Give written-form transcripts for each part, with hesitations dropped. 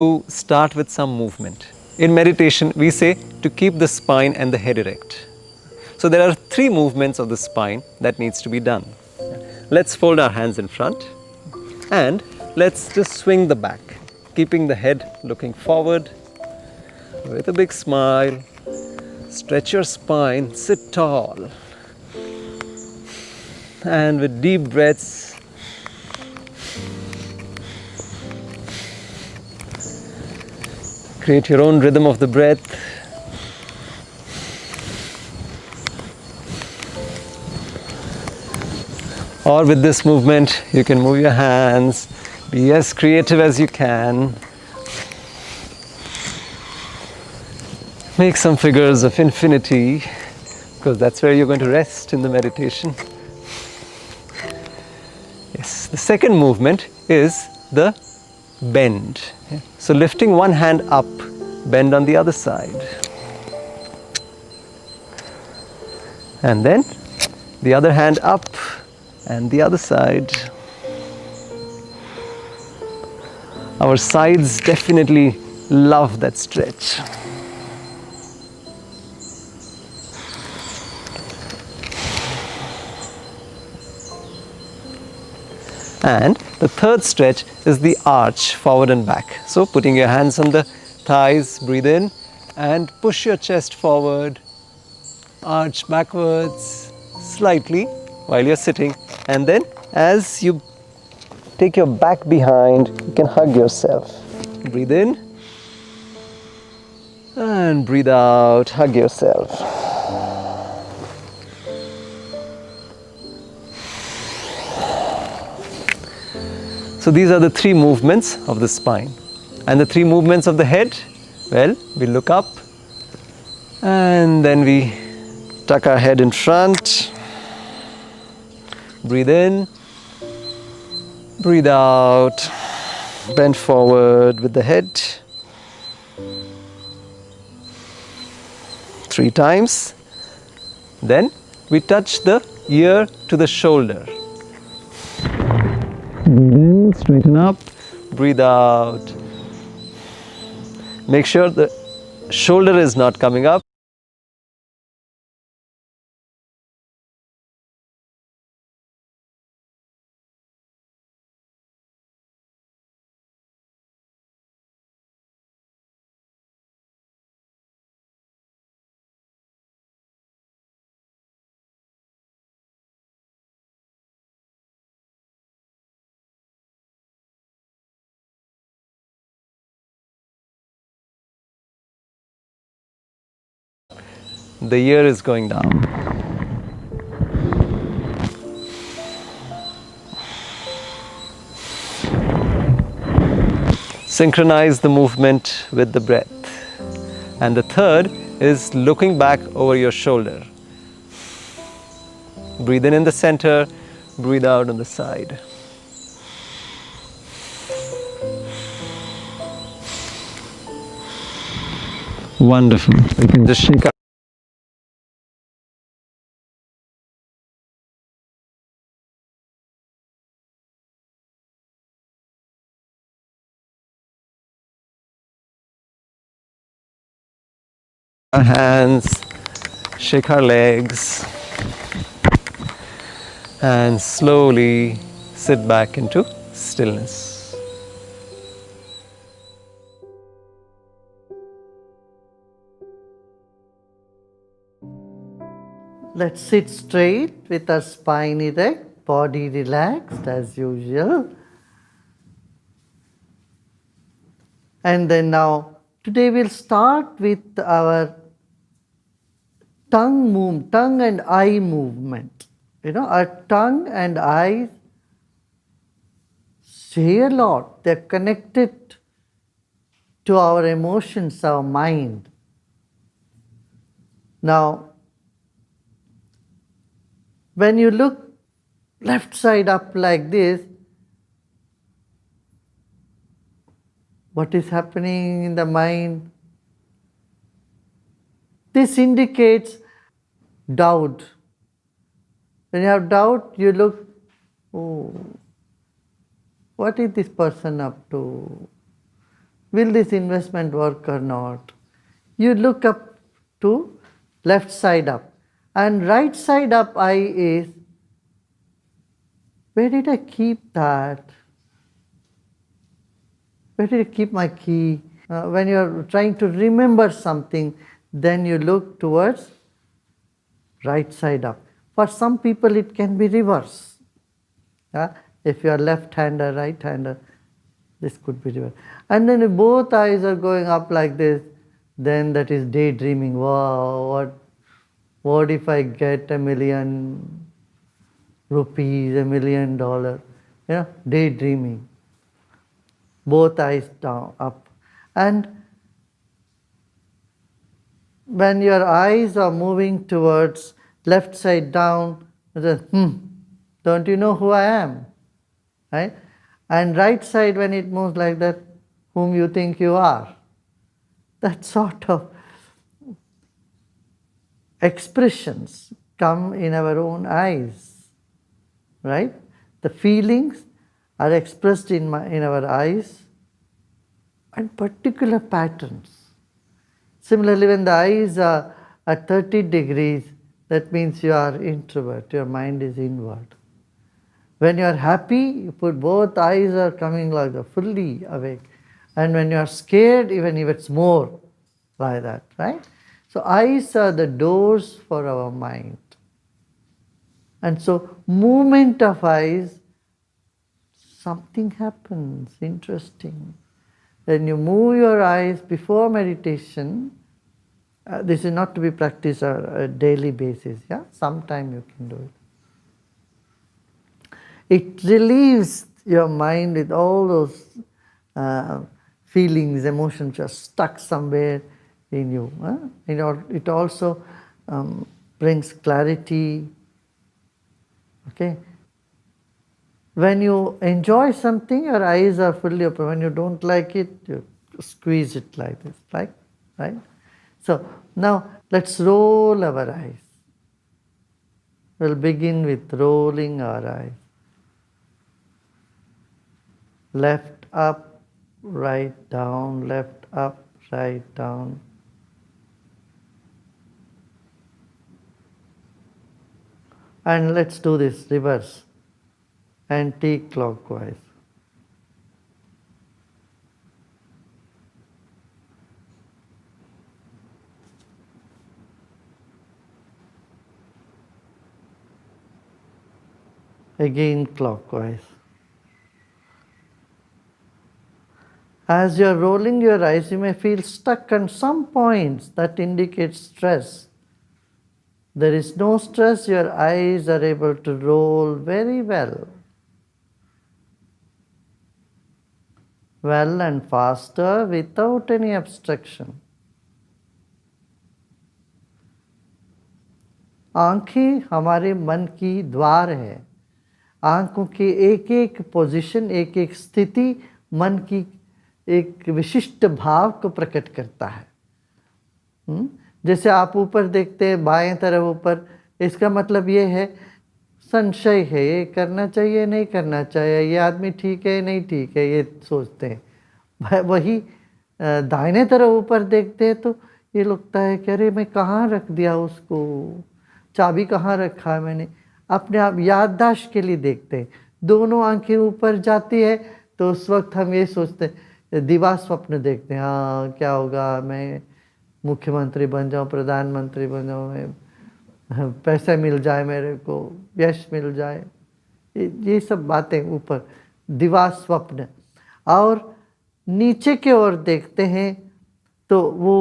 to start with some movement. In meditation, we say to keep the spine and the head erect. So there are 3 movements of the spine that needs to be done. Let's fold our hands in front and let's just swing the back, keeping the head looking forward with a big smile. Stretch your spine, sit tall, and with deep breaths, create your own rhythm of the breath. Or with this movement, you can move your hands, be as creative as you can. Make some figures of infinity, because that's where you're going to rest in the meditation. Yes, the second movement is the bend. So lifting one hand up, bend on the other side. And then the other hand up and the other side. Our sides definitely love that stretch. And the third stretch is the arch, forward and back. So putting your hands on the thighs, breathe in and push your chest forward, arch backwards slightly while you're sitting. And then as you take your back behind, you can hug yourself. Breathe in and breathe out, hug yourself. So these are the 3 movements of the spine. And the 3 movements of the head, well, we look up and then we tuck our head in front, breathe in, breathe out, bend forward with the head 3 times. Then we touch the ear to the shoulder. Breathe in, straighten up, breathe out. Make sure the shoulder is not coming up. The ear is going down. Synchronize the movement with the breath. And the third is looking back over your shoulder. Breathe in the center, breathe out on the side. Wonderful. You can just shake our hands, shake our legs, and slowly sit back into stillness. Let's sit straight with our spine erect, body relaxed as usual. And then now, today we'll start with our tongue and eye movement. Our tongue and eyes say a lot. They're connected to our emotions, our mind. Now, when you look left side up like this, what is happening in the mind? This indicates doubt. When you have doubt, you look, oh, what is this person up to? will this investment work or not? You look up to left side up, and right side up eye is, where did I keep that? Where did I keep my key? When you are trying to remember something, then you look towards right side up. For some people it can be reverse. If you are left-hander, right-hander, this could be reverse. And then if both eyes are going up like this, then that is daydreaming. Wow, what if I get $1 million rupees, $1 million? Daydreaming. Both eyes down, up. And when your eyes are moving towards left side down, don't you know who I am? Right? And right side, when it moves like that, whom you think you are. That sort of expressions come in our own eyes, right? The feelings are expressed in our eyes and particular patterns. Similarly, when the eyes are at 30 degrees, that means you are introvert, your mind is inward. When you are happy, you put both eyes are coming like that, fully awake. And when you are scared, even if it's more like that, right? So eyes are the doors for our mind. And so movement of eyes, something happens interesting. When you move your eyes before meditation, this is not to be practiced on a daily basis, sometime you can do it. It relieves your mind with all those feelings, emotions just stuck somewhere in you. It also brings clarity. Okay. When you enjoy something, your eyes are fully open. When you don't like it, you squeeze it like this, right? So now let's roll our eyes. We'll begin with rolling our eyes. Left up, right down, left up, right down. And let's do this reverse, anti-clockwise. Again clockwise. As you are rolling your eyes, you may feel stuck on some points that indicate stress. There is no stress, your eyes are able to roll very well. Well and faster without any obstruction. आंखें हमारे मन की द्वार है. आंखों की एक एक पोजीशन, एक एक स्थिति मन की एक विशिष्ट भाव को प्रकट करता है. जैसे आप ऊपर देखते हैं बाएं तरफ ऊपर, इसका मतलब ये है संशय है, ये करना चाहिए नहीं करना चाहिए, ये आदमी ठीक है नहीं ठीक है, ये सोचते हैं. वही दाहिने तरफ ऊपर देखते हैं तो ये लगता है कि अरे मैं कहाँ रख दिया उसको, चाबी कहाँ रखा है मैंने. अपने आप याददाश्त के लिए देखते हैं. दोनों आंखें ऊपर जाती है तो उस वक्त हम ये सोचते हैं, दिवा स्वप्न देखते हैं, हाँ क्या होगा, मैं मुख्यमंत्री बन जाऊँ, प्रधानमंत्री बन जाऊँ, मैं पैसे मिल जाए, मेरे को यश मिल जाए, ये सब बातें ऊपर, दिवा स्वप्न. और नीचे की ओर देखते हैं तो वो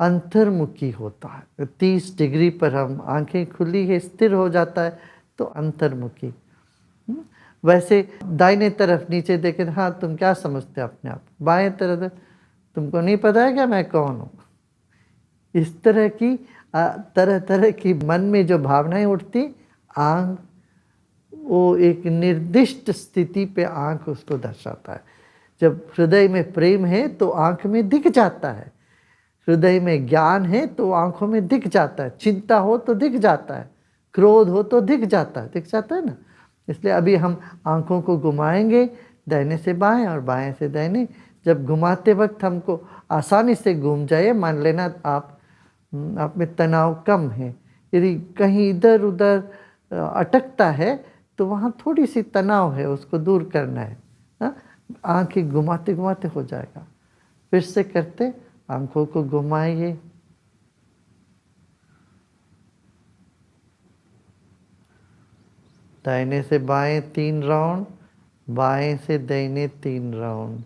अंतर्मुखी होता है. 30 डिग्री पर हम आंखें खुली है, स्थिर हो जाता है तो अंतर्मुखी. वैसे दाहिने तरफ नीचे देखें, हाँ तुम क्या समझते हो अपने आप, बाएं तरफ तुमको नहीं पता है क्या मैं कौन हूँ. इस तरह की तरह तरह की मन में जो भावनाएं उठती, आंख वो एक निर्दिष्ट स्थिति पे आंख उसको दर्शाता है. जब हृदय में प्रेम है तो आंख में दिख जाता है, हृदय में ज्ञान है तो आंखों में दिख जाता है, चिंता हो तो दिख जाता है, क्रोध हो तो दिख जाता है ना. इसलिए अभी हम आंखों को घुमाएंगे दाहिने से बाएं और बाएं से दाहिने, जब घुमाते वक्त हमको आसानी से घूम जाए, मान लेना आप में तनाव कम है, यदि कहीं इधर उधर अटकता है तो वहाँ थोड़ी सी तनाव है, उसको दूर करना है। हाँ? आंखें घुमाते घुमाते हो जाएगा। फिर से करते, आंखों को घुमाइए, दाहिने से बाएं 3 राउंड, बाएं से दाहिने 3 राउंड,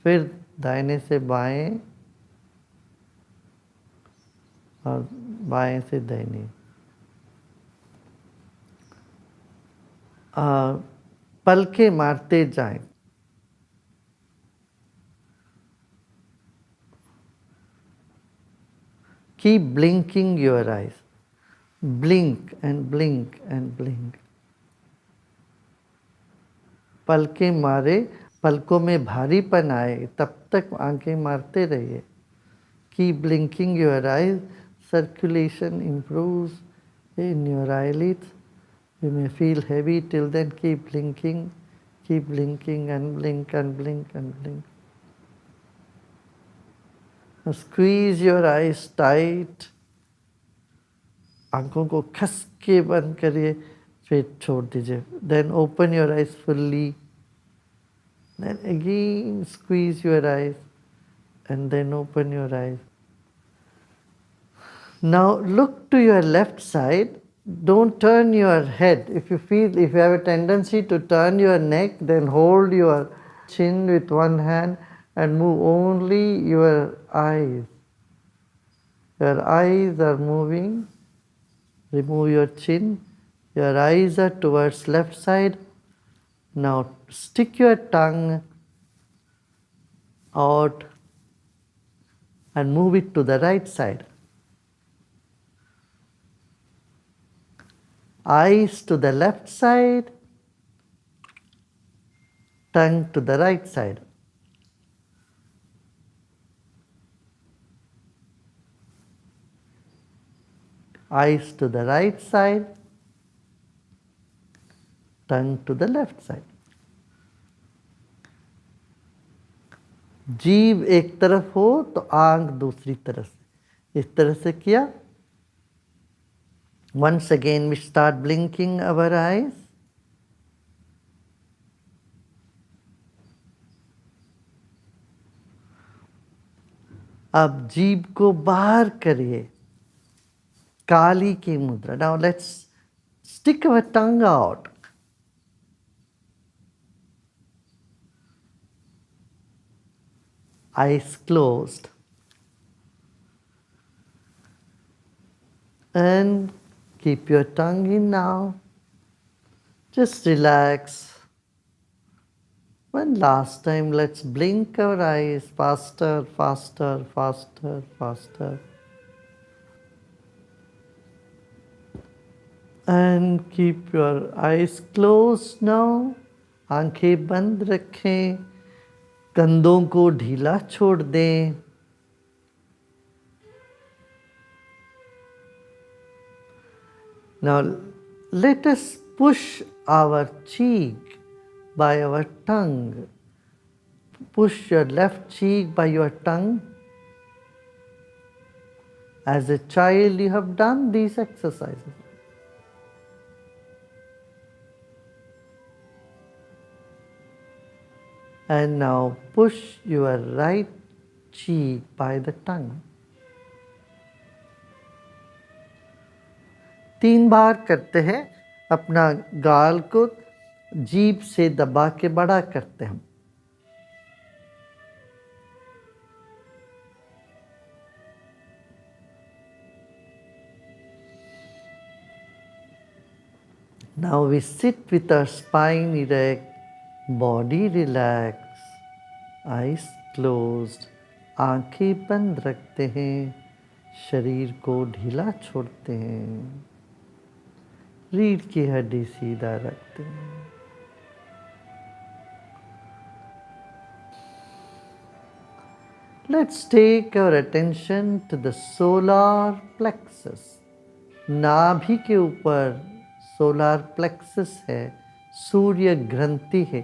फिर दाहिने से बाएं और बाएं से दाहिने। पलके मारते जाएं। Keep blinking your eyes. Blink and blink and blink. पलके मारे, पलकों में भारीपन आए तब तक आंखें मारते रहिए। Keep blinking your eyes. Circulation improves in your eyelids. You may feel heavy, till then keep blinking and blink and blink and blink. Now squeeze your eyes tight. आंखों को खस के बंद करिए, फिर छोड़ दीजिए। Then open your eyes fully. Then again squeeze your eyes and then open your eyes. Now look to your left side. Don't turn your head. If you have a tendency to turn your neck, then hold your chin with one hand and move only your eyes. Your eyes are moving. Remove your chin. Your eyes are towards left side. Now stick your tongue out and move it to the right side. Eyes to the left side, tongue to the right side. Eyes to the right side, tongue to the left side. जीभ एक तरफ हो तो आंख दूसरी तरफ से, इस तरह से किया। Once again we start blinking our eyes. अब जीभ को बाहर करिए, काली की मुद्रा। Now let's stick our tongue out. Eyes closed. And keep your tongue in now. Just relax. One last time, let's blink our eyes faster, faster, faster, faster. And keep your eyes closed now. आंखें बंद रखें, कंधों को ढीला छोड़ दें। Now let us push our cheek by our tongue. Push your left cheek by your tongue. As a child, you have done these exercises. And now push your right cheek by the tongue. 3 बार करते हैं, अपना गाल को जीभ से दबा के बड़ा करते हैं। Now we sit with our spine erect, body relaxed, eyes closed, आंखें बंद रखते हैं, शरीर को ढीला छोड़ते हैं, रीढ़ की हड्डी सीधा रखते हैं। Let's take our attention to the solar plexus. नाभि के ऊपर सोलार प्लेक्सस है, सूर्य ग्रंथि है,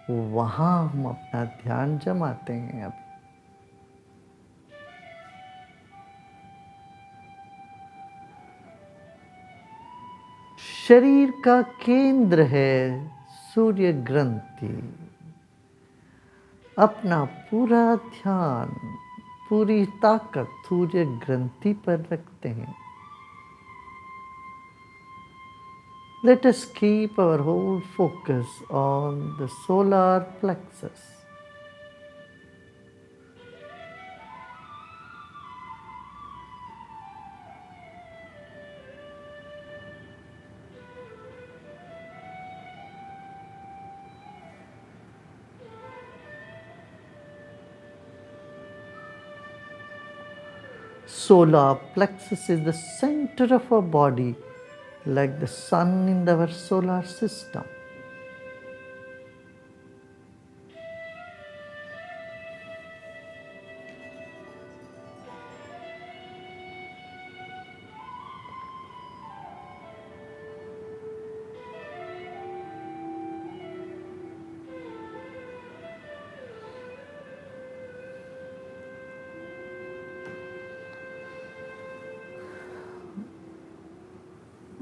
वहाँ हम अपना ध्यान जमाते हैं। अब शरीर का केंद्र है सूर्य ग्रंथि। अपना पूरा ध्यान, पूरी ताकत सूर्य ग्रंथि पर रखते हैं। Let us keep our whole focus on the solar plexus. Solar plexus is the center of our body, like the sun in our solar system.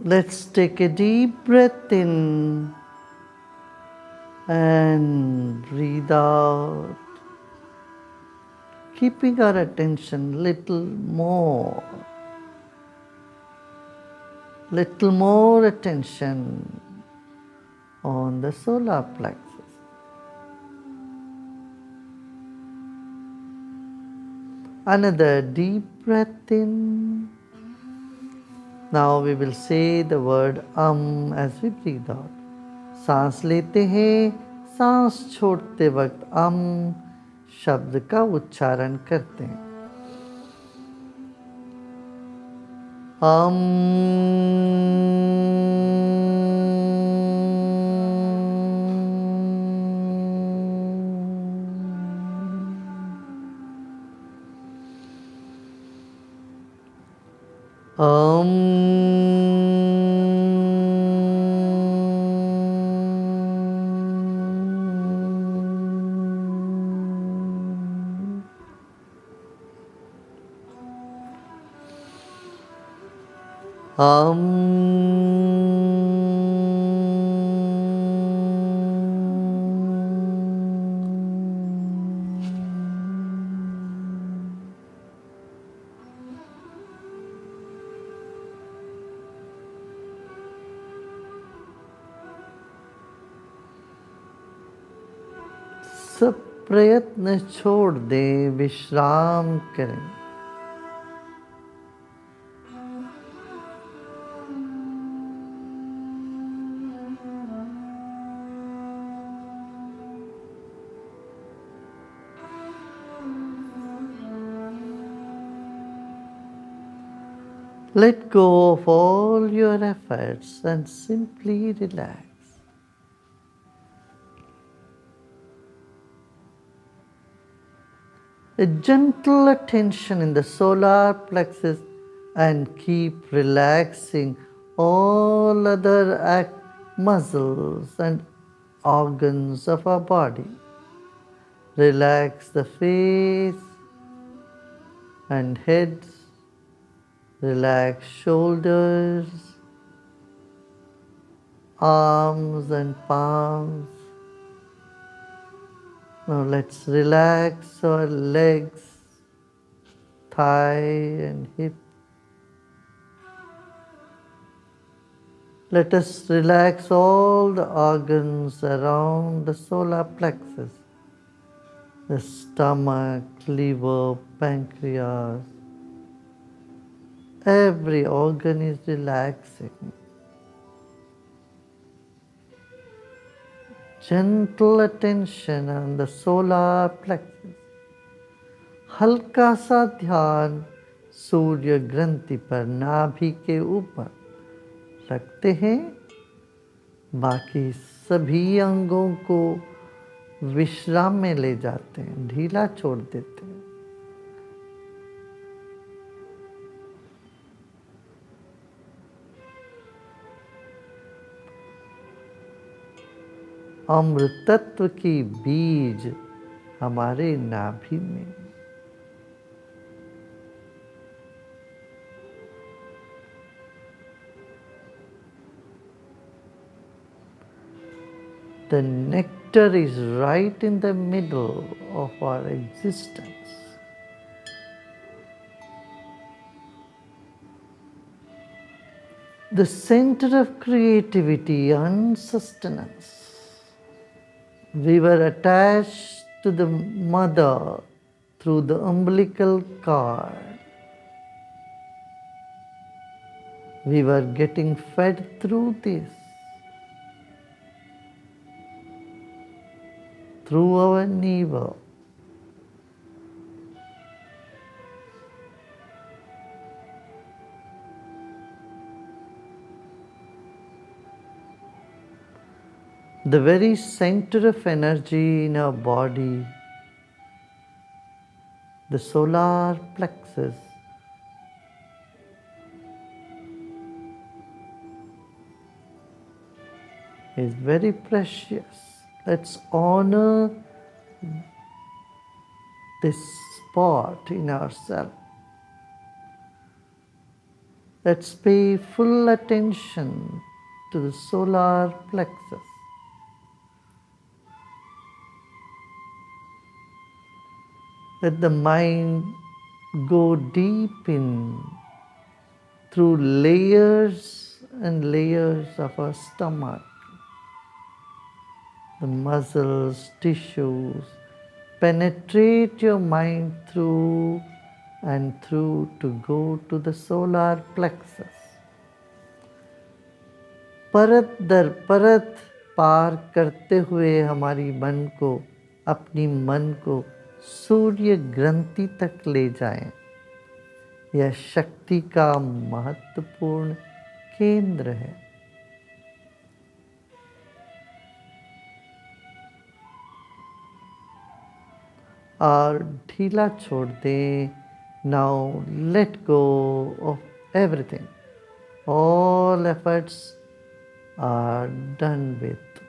Let's take a deep breath in and breathe out, keeping our attention little more attention on the solar plexus. Another deep breath in. Now we will say the word as we breathe out. सांस लेते हैं, सांस छोड़ते वक्त शब्द का उच्चारण करते हैं। सब प्रयत्न छोड़ दें, विश्राम करें। Let go of all your efforts and simply relax. A gentle attention in the solar plexus and keep relaxing all other muscles and organs of our body. Relax the face and head. Relax shoulders, arms and palms. Now let's relax our legs, thigh and hip. Let us relax all the organs around the solar plexus, the stomach, liver, pancreas. Every organ is relaxing. Gentle attention on the solar plexus. हल्का सा ध्यान सूर्य ग्रंथि पर, नाभि के ऊपर रखते हैं। बाकी सभी अंगों को विश्राम में ले जाते हैं, ढीला छोड़ देते हैं। अमृतत्व की बीज हमारे नाभि में। The nectar is right in the middle of our existence. The center of creativity and sustenance. We were attached to the mother through the umbilical cord. We were getting fed through this, through our navel. The very center of energy in our body, the solar plexus, is very precious. Let's honor this spot in ourselves. Let's pay full attention to the solar plexus. Let the mind go deep in through layers and layers of our stomach, the muscles, tissues. Penetrate your mind through and through to go to the solar plexus. परत दर परत पार करते हुए हमारी मन को, अपनी मन को सूर्य ग्रंथि तक ले जाएं। यह शक्ति का महत्वपूर्ण केंद्र है। और ढीला छोड़ दें। Now let go of everything. All efforts are done with.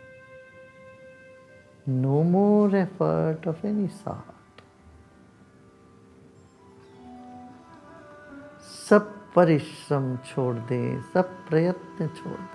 No more effort of any sort. सब परिश्रम छोड़ दें, सब प्रयत्न छोड़ दें।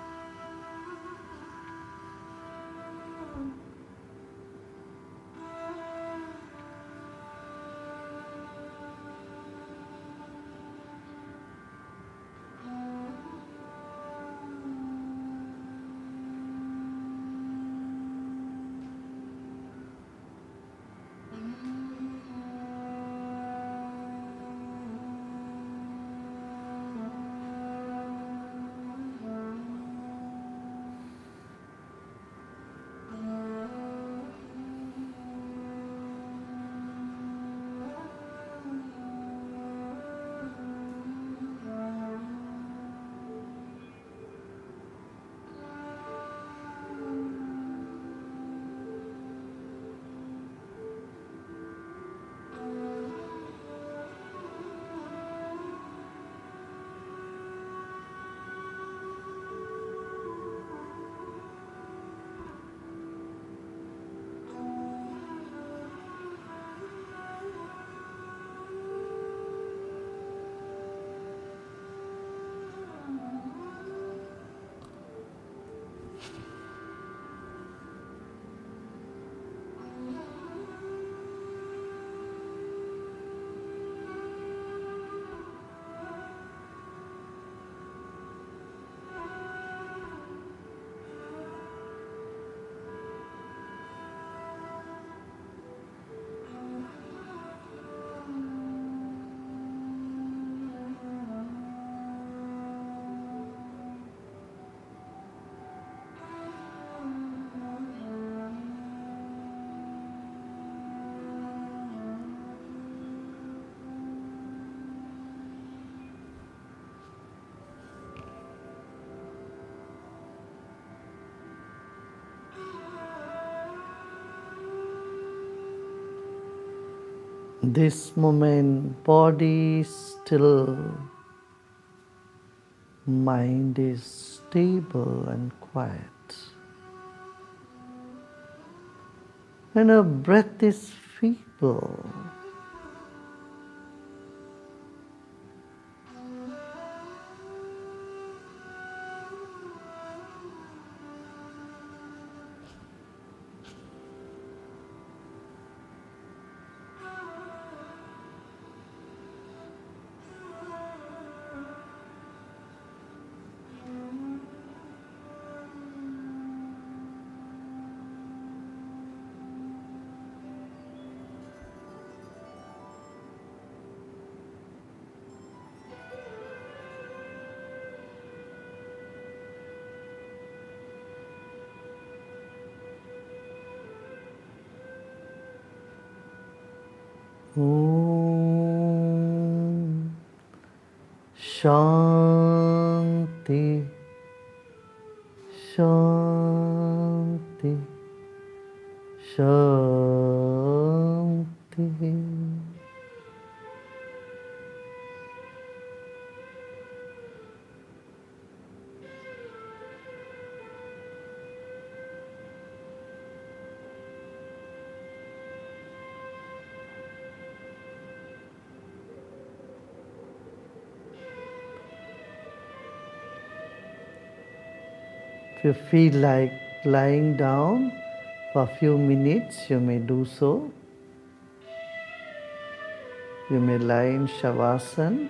This moment, body still, mind is stable and quiet. when our breath is feeble. Om Shanti Shanti Shanti. If you feel like lying down for a few minutes, you may do so. You may lie in Shavasana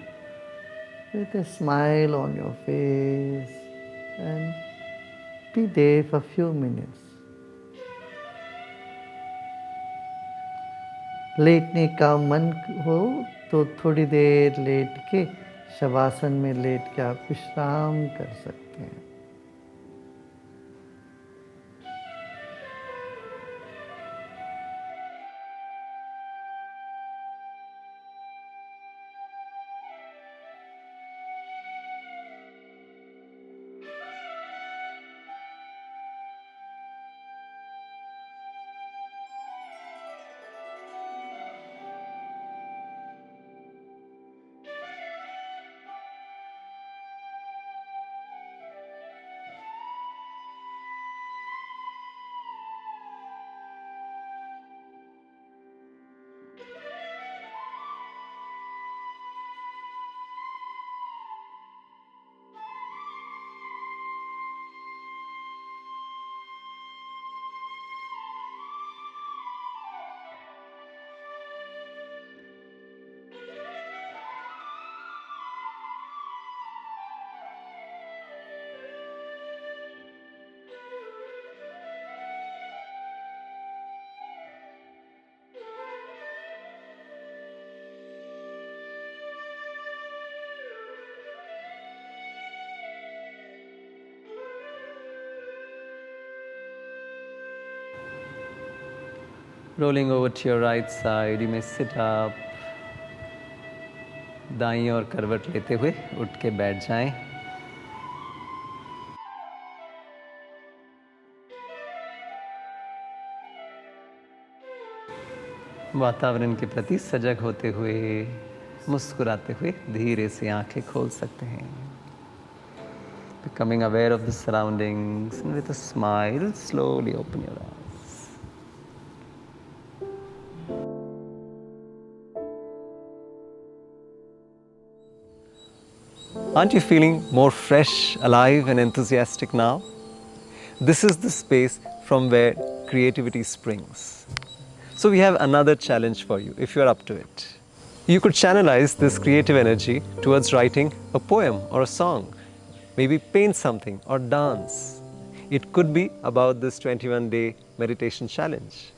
with a smile on your face and be there for a few minutes. लेटने का मन हो तो थोड़ी देर late के शवासन में late के आप विश्राम कर सकते हैं. Rolling over to your right side, you may sit up. दाईं ओर करवट लेते हुए उठ के बैठ जाएं. वातावरण के प्रति सजग होते हुए, मुस्कुराते हुए धीरे से आंखें खोल सकते हैं. Becoming aware of the surroundings, and with a smile, slowly open your eyes. Aren't you feeling more fresh, alive and enthusiastic now? This is the space from where creativity springs. So we have another challenge for you if you are up to it. You could channelize this creative energy towards writing a poem or a song, maybe paint something or dance. It could be about this 21-day meditation challenge.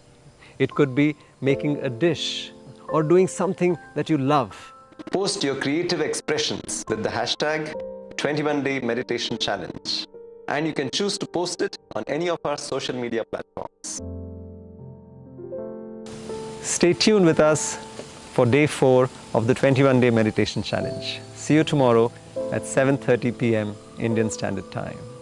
It could be making a dish or doing something that you love. Post your creative expressions with the hashtag 21-day meditation challenge, and you can choose to post it on any of our social media platforms. Stay tuned with us for day 4 of the 21-day meditation challenge. See you tomorrow at 7:30 p.m. Indian Standard Time.